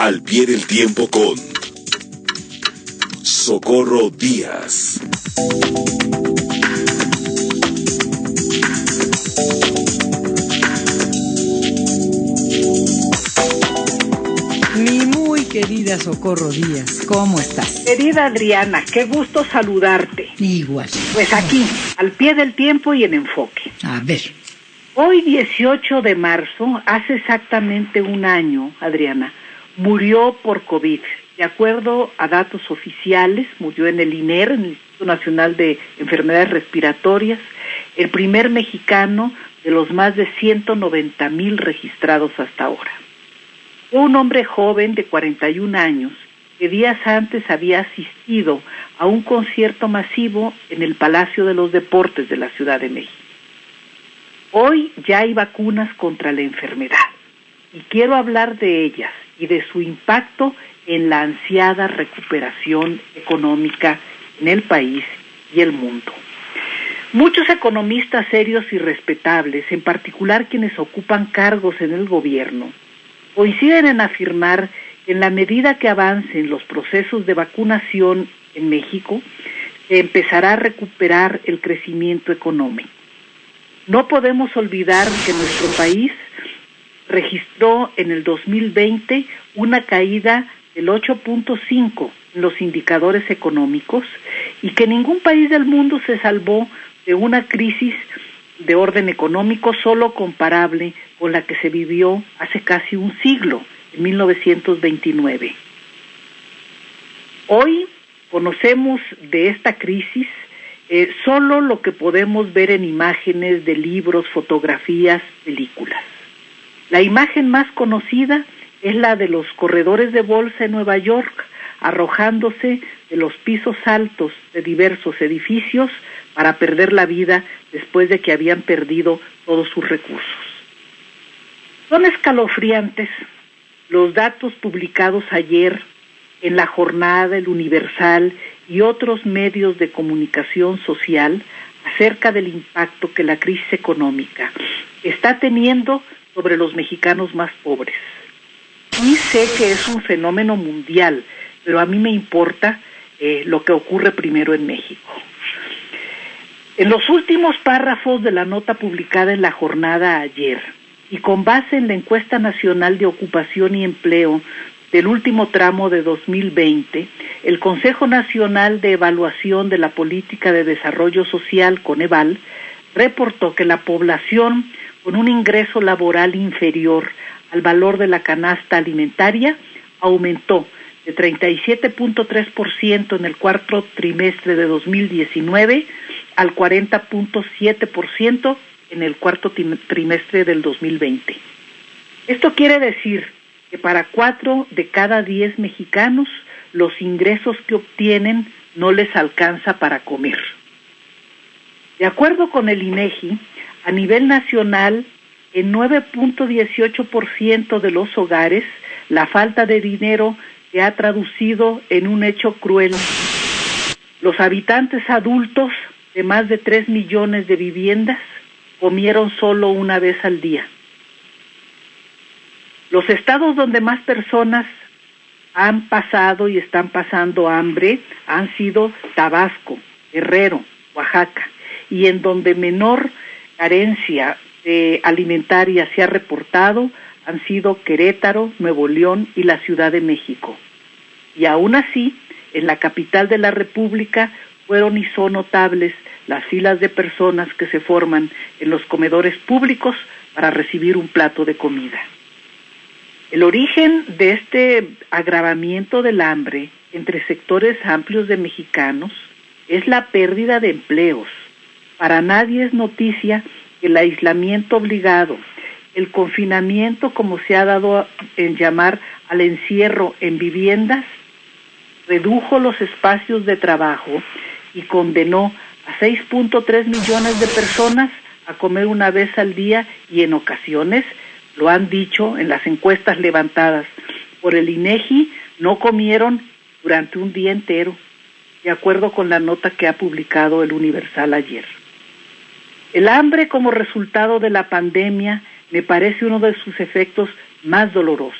Al pie del tiempo con Socorro Díaz. Mi muy querida Socorro Díaz, ¿cómo estás? Querida Adriana, qué gusto saludarte. Igual. Pues aquí, al pie del tiempo y en enfoque. A ver. Hoy, 18 de marzo, hace exactamente un año, Adriana, murió por COVID. De acuerdo a datos oficiales, murió en el INER, en el Instituto Nacional de Enfermedades Respiratorias, el primer mexicano de los más de 190,000 registrados hasta ahora. Fue un hombre joven de 41 años que días antes había asistido a un concierto masivo en el Palacio de los Deportes de la Ciudad de México. Hoy ya hay vacunas contra la enfermedad y quiero hablar de ellas y de su impacto en la ansiada recuperación económica en el país y el mundo. Muchos economistas serios y respetables, en particular quienes ocupan cargos en el gobierno, coinciden en afirmar que en la medida que avancen los procesos de vacunación en México, se empezará a recuperar el crecimiento económico. No podemos olvidar que nuestro país registró en el 2020 una caída del 8.5 en los indicadores económicos y que ningún país del mundo se salvó de una crisis de orden económico solo comparable con la que se vivió hace casi un siglo, en 1929. Hoy conocemos de esta crisis solo lo que podemos ver en imágenes de libros, fotografías, películas. La imagen más conocida es la de los corredores de bolsa en Nueva York, arrojándose de los pisos altos de diversos edificios para perder la vida después de que habían perdido todos sus recursos. Son escalofriantes los datos publicados ayer en La Jornada, El Universal y otros medios de comunicación social acerca del impacto que la crisis económica está teniendo sobre los mexicanos más pobres. Y sé que es un fenómeno mundial, pero a mí me importa lo que ocurre primero en México. En los últimos párrafos de la nota publicada en La Jornada ayer, y con base en la Encuesta Nacional de Ocupación y Empleo del último tramo de 2020, el Consejo Nacional de Evaluación de la Política de Desarrollo Social, Coneval, reportó que la población con un ingreso laboral inferior al valor de la canasta alimentaria aumentó de 37.3% en el cuarto trimestre de 2019 al 40.7% en el cuarto trimestre del 2020. Esto quiere decir que para 4 de cada 10 mexicanos los ingresos que obtienen no les alcanza para comer. De acuerdo con el INEGI, a nivel nacional, en 9.18% de los hogares, la falta de dinero se ha traducido en un hecho cruel. Los habitantes adultos de más de 3 millones de viviendas comieron solo una vez al día. Los estados donde más personas han pasado y están pasando hambre han sido Tabasco, Guerrero, Oaxaca, y en donde menor carencia alimentaria se ha reportado han sido Querétaro, Nuevo León y la Ciudad de México. Y aún así, en la capital de la República fueron y son notables las filas de personas que se forman en los comedores públicos para recibir un plato de comida. El origen de este agravamiento del hambre entre sectores amplios de mexicanos es la pérdida de empleos. Para nadie es noticia que el aislamiento obligado, el confinamiento, como se ha dado en llamar al encierro en viviendas, redujo los espacios de trabajo y condenó a 6.3 millones de personas a comer una vez al día y en ocasiones, lo han dicho en las encuestas levantadas por el INEGI, no comieron durante un día entero, de acuerdo con la nota que ha publicado el Universal ayer. El hambre como resultado de la pandemia me parece uno de sus efectos más dolorosos.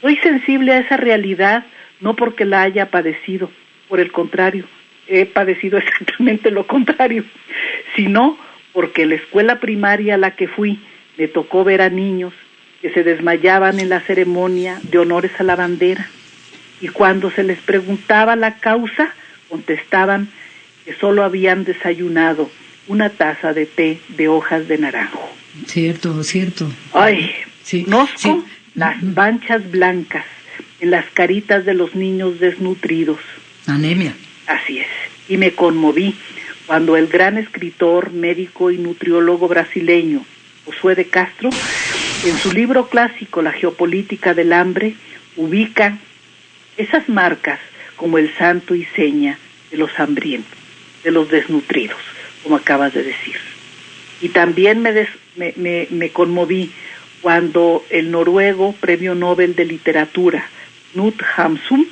Soy sensible a esa realidad no porque la haya padecido, por el contrario, he padecido exactamente lo contrario, sino porque en la escuela primaria a la que fui me tocó ver a niños que se desmayaban en la ceremonia de honores a la bandera, y cuando se les preguntaba la causa, contestaban que solo habían desayunado una taza de té de hojas de naranjo. Cierto, cierto. Ay, sí, conozco sí. las manchas blancas en las caritas de los niños desnutridos. Anemia. Así es. Y me conmoví cuando el gran escritor, médico y nutriólogo brasileño Josué de Castro, en su libro clásico La geopolítica del hambre, ubica esas marcas como el santo y seña de los hambrientos, de los desnutridos, como acabas de decir. Y también me conmoví cuando el noruego Premio Nobel de Literatura, Knut Hamsun,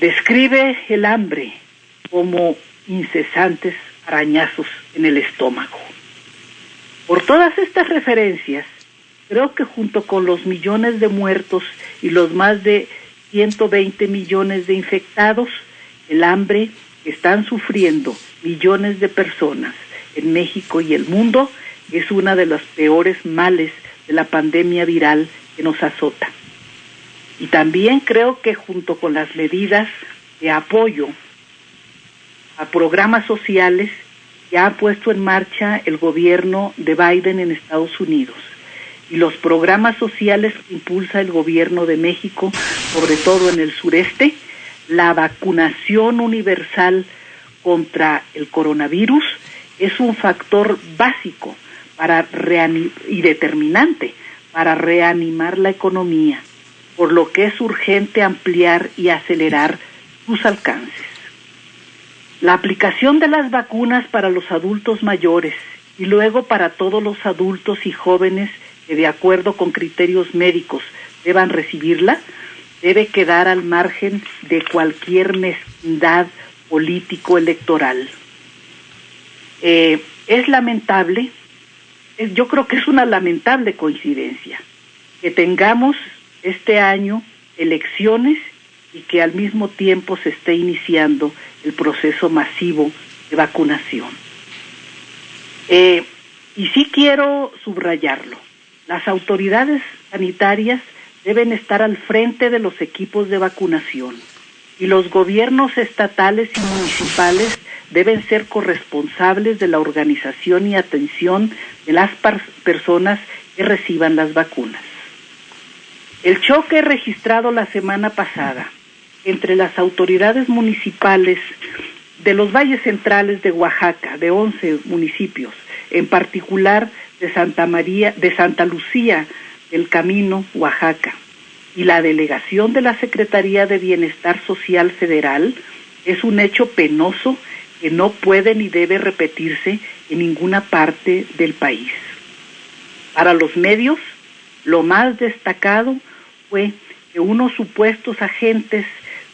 describe el hambre como incesantes arañazos en el estómago. Por todas estas referencias, creo que junto con los millones de muertos y los más de 120 millones de infectados, el hambre que están sufriendo millones de personas en México y el mundo es una de los peores males de la pandemia viral que nos azota. Y también creo que junto con las medidas de apoyo a programas sociales que ha puesto en marcha el gobierno de Biden en Estados Unidos y los programas sociales que impulsa el gobierno de México, sobre todo en el sureste, la vacunación universal contra el coronavirus es un factor básico y determinante para reanimar la economía, por lo que es urgente ampliar y acelerar sus alcances. La aplicación de las vacunas para los adultos mayores y luego para todos los adultos y jóvenes que de acuerdo con criterios médicos deban recibirla, debe quedar al margen de cualquier mezquindad político-electoral. Es lamentable, yo creo que es una lamentable coincidencia que tengamos este año elecciones y que al mismo tiempo se esté iniciando el proceso masivo de vacunación. Y sí quiero subrayarlo, las autoridades sanitarias deben estar al frente de los equipos de vacunación y los gobiernos estatales y municipales deben ser corresponsables de la organización y atención de las personas que reciban las vacunas. El choque registrado la semana pasada entre las autoridades municipales de los valles centrales de Oaxaca, de 11 municipios, en particular de Santa Lucía del Camino, Oaxaca, y la delegación de la Secretaría de Bienestar Social Federal, es un hecho penoso que no puede ni debe repetirse en ninguna parte del país. Para los medios, lo más destacado fue que unos supuestos agentes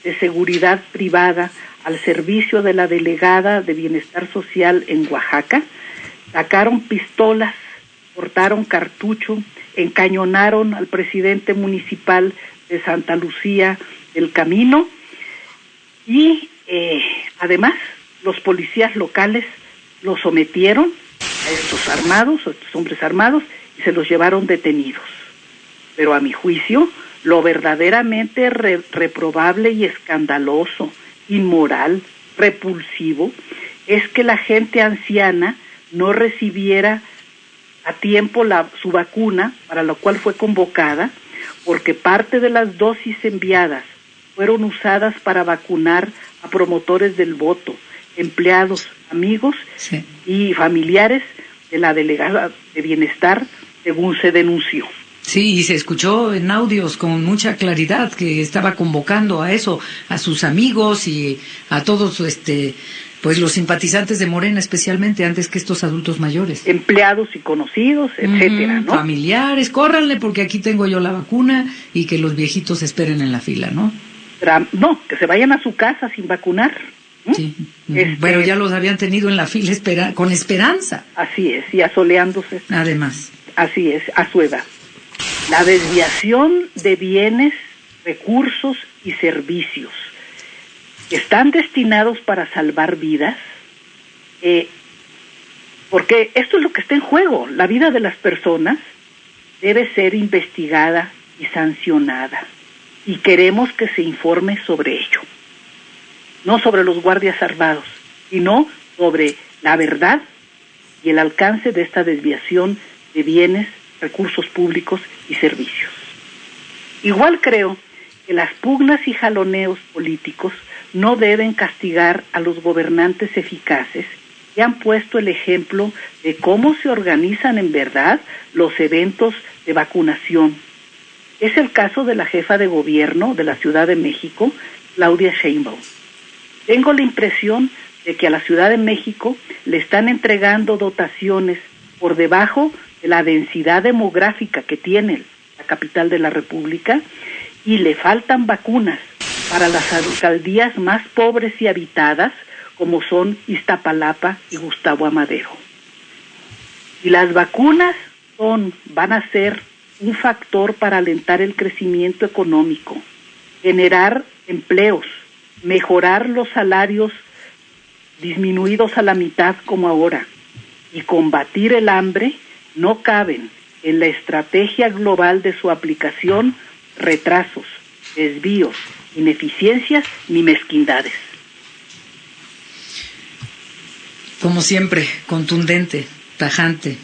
de seguridad privada al servicio de la delegada de Bienestar Social en Oaxaca sacaron pistolas, portaron cartucho, encañonaron al presidente municipal de Santa Lucía del Camino y además los policías locales los sometieron a estos hombres armados, y se los llevaron detenidos. Pero a mi juicio, lo verdaderamente reprobable y escandaloso, inmoral, repulsivo, es que la gente anciana no recibiera a tiempo su vacuna, para lo cual fue convocada, porque parte de las dosis enviadas fueron usadas para vacunar a promotores del voto, empleados, amigos y familiares de la delegada de Bienestar, según se denunció. Sí, y se escuchó en audios con mucha claridad que estaba convocando a eso, a sus amigos y a todos pues los simpatizantes de Morena, especialmente antes que estos adultos mayores. Empleados y conocidos, etcétera, ¿no? Familiares, córranle porque aquí tengo yo la vacuna y que los viejitos esperen en la fila, ¿no? No, que se vayan a su casa sin vacunar. Sí. Bueno, ya los habían tenido en la fila con esperanza. Así es, y asoleándose. Además. Así es, a su edad. La desviación de bienes, recursos y servicios que están destinados para salvar vidas, porque esto es lo que está en juego. La vida de las personas debe ser investigada y sancionada, y queremos que se informe sobre ello, no sobre los guardias armados, sino sobre la verdad y el alcance de esta desviación de bienes, recursos públicos y servicios. Igual creo que las pugnas y jaloneos políticos no deben castigar a los gobernantes eficaces que han puesto el ejemplo de cómo se organizan en verdad los eventos de vacunación. Es el caso de la jefa de gobierno de la Ciudad de México, Claudia Sheinbaum. Tengo la impresión de que a la Ciudad de México le están entregando dotaciones por debajo de la densidad demográfica que tiene la capital de la República, y le faltan vacunas para las alcaldías más pobres y habitadas, como son Iztapalapa y Gustavo Amadero. Y las vacunas van a ser un factor para alentar el crecimiento económico, generar empleos, mejorar los salarios disminuidos a la mitad como ahora, y combatir el hambre. No caben en la estrategia global de su aplicación retrasos, desvíos, ineficiencias ni mezquindades. Como siempre, contundente, tajante,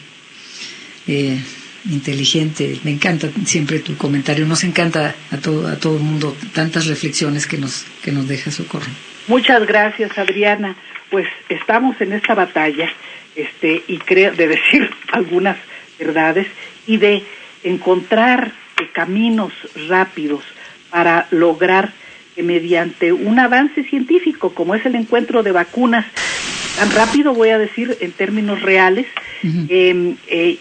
inteligente. Me encanta siempre tu comentario. Nos encanta a todo el mundo tantas reflexiones que nos deja, Socorro. Muchas gracias, Adriana. Pues estamos en esta batalla, y creo de decir algunas verdades y de encontrar caminos rápidos para lograr que mediante un avance científico como es el encuentro de vacunas, tan rápido voy a decir en términos reales, uh-huh.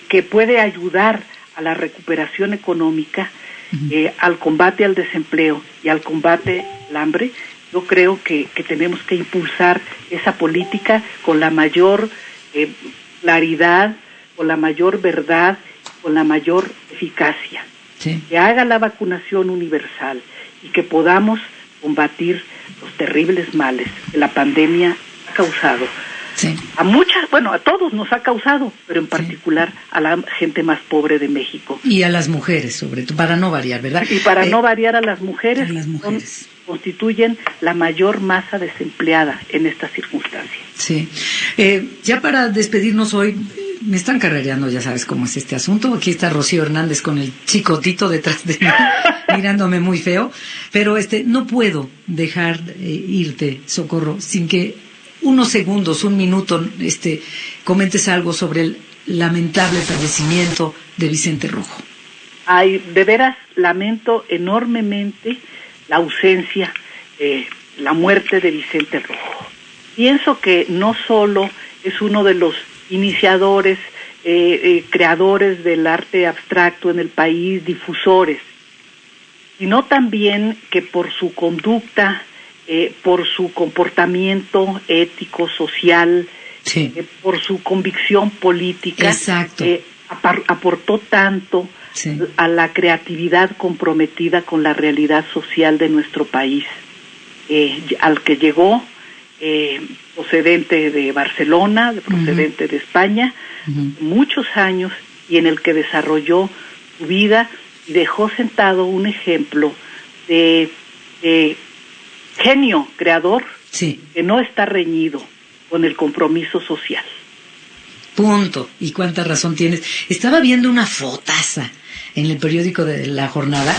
Que puede ayudar a la recuperación económica, uh-huh. Al combate al desempleo y al combate al hambre. Yo creo que tenemos que impulsar esa política con la mayor claridad, con la mayor verdad, con la mayor eficacia. Sí. Que haga la vacunación universal y que podamos combatir los terribles males que la pandemia ha causado. Sí. A todos nos ha causado, pero en particular sí. A la gente más pobre de México. Y a las mujeres, sobre todo, para no variar, ¿verdad? Y para no variar a las mujeres. Constituyen la mayor masa desempleada en estas circunstancias. Sí. Ya para despedirnos hoy, me están carrereando, ya sabes cómo es este asunto. Aquí está Rocío Hernández con el chicotito detrás de mí, mirándome muy feo. Pero no puedo dejar irte, Socorro, sin que unos segundos, un minuto, comentes algo sobre el lamentable fallecimiento de Vicente Rojo. Ay, de veras lamento enormemente la ausencia, la muerte de Vicente Rojo. Pienso que no solo es uno de los iniciadores, creadores del arte abstracto en el país, difusores, sino también que por su conducta, por su comportamiento ético, social, sí. Por su convicción política, aportó tanto sí. a la creatividad comprometida con la realidad social de nuestro país, al que llegó procedente de Barcelona, procedente uh-huh. de España, uh-huh. muchos años, y en el que desarrolló su vida y dejó sentado un ejemplo de genio creador sí. que no está reñido con el compromiso social. Punto. Y cuánta razón tienes. Estaba viendo una fotaza en el periódico de La Jornada,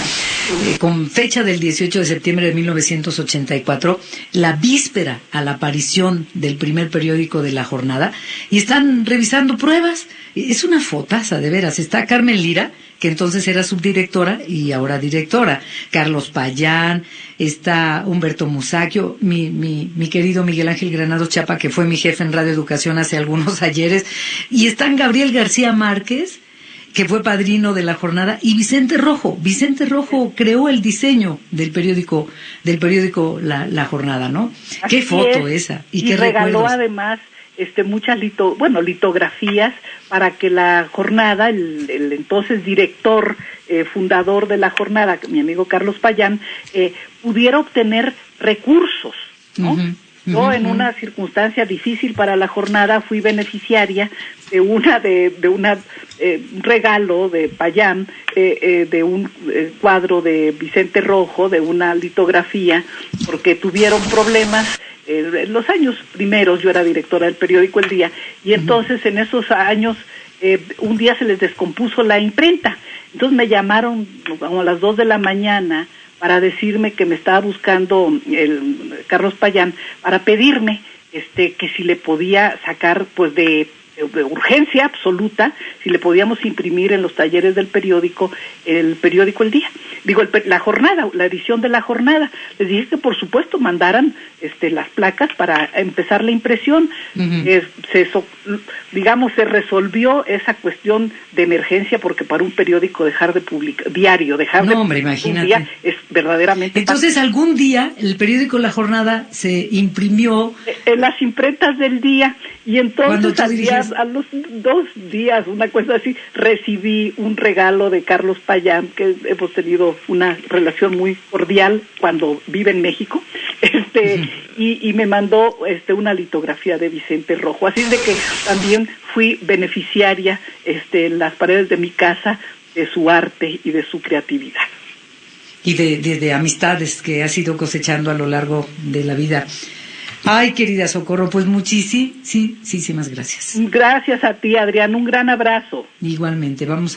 con fecha del 18 de septiembre de 1984, la víspera a la aparición del primer periódico de La Jornada, y están revisando pruebas. Es una fotaza, de veras. Está Carmen Lira, que entonces era subdirectora y ahora directora, Carlos Payán, está Humberto Musacchio, mi querido Miguel Ángel Granados Chapa, que fue mi jefe en Radio Educación hace algunos ayeres, y están Gabriel García Márquez, que fue padrino de La Jornada, y Vicente Rojo. Vicente Rojo creó el diseño del periódico La Jornada, ¿no? Así qué foto es. Esa. Y qué regaló recuerdos. Además muchas litografías para que La Jornada, el entonces director fundador de la jornada, mi amigo Carlos Payán, pudiera obtener recursos, ¿no? Yo en una circunstancia difícil para la jornada fui beneficiaria de un regalo de Payán, de un cuadro de Vicente Rojo, de una litografía, porque tuvieron problemas. En los años primeros yo era directora del periódico El Día, y entonces en esos años un día se les descompuso la imprenta. Entonces me llamaron como a las 2 de la mañana para decirme que me estaba buscando el Carlos Payán para pedirme que si le podía sacar pues de urgencia absoluta, si le podíamos imprimir en los talleres del periódico El Día. Digo, la jornada, la edición de la jornada. Les dije que por supuesto mandaran las placas para empezar la impresión. Se resolvió esa cuestión de emergencia, porque para un periódico dejar de publicar, diario, dejar de publicar un día es verdaderamente... Entonces, algún día el periódico La Jornada se imprimió... En las imprentas del Día, y entonces a los 2 días, una cosa así, recibí un regalo de Carlos Payán, que hemos tenido una relación muy cordial cuando vive en México, y me mandó una litografía de Vicente Rojo. Así es de que también fui beneficiaria en las paredes de mi casa de su arte y de su creatividad. Y de amistades que has ido cosechando a lo largo de la vida. Ay, querida Socorro, pues muchísimas gracias. Gracias a ti, Adrián. Un gran abrazo. Igualmente, vamos a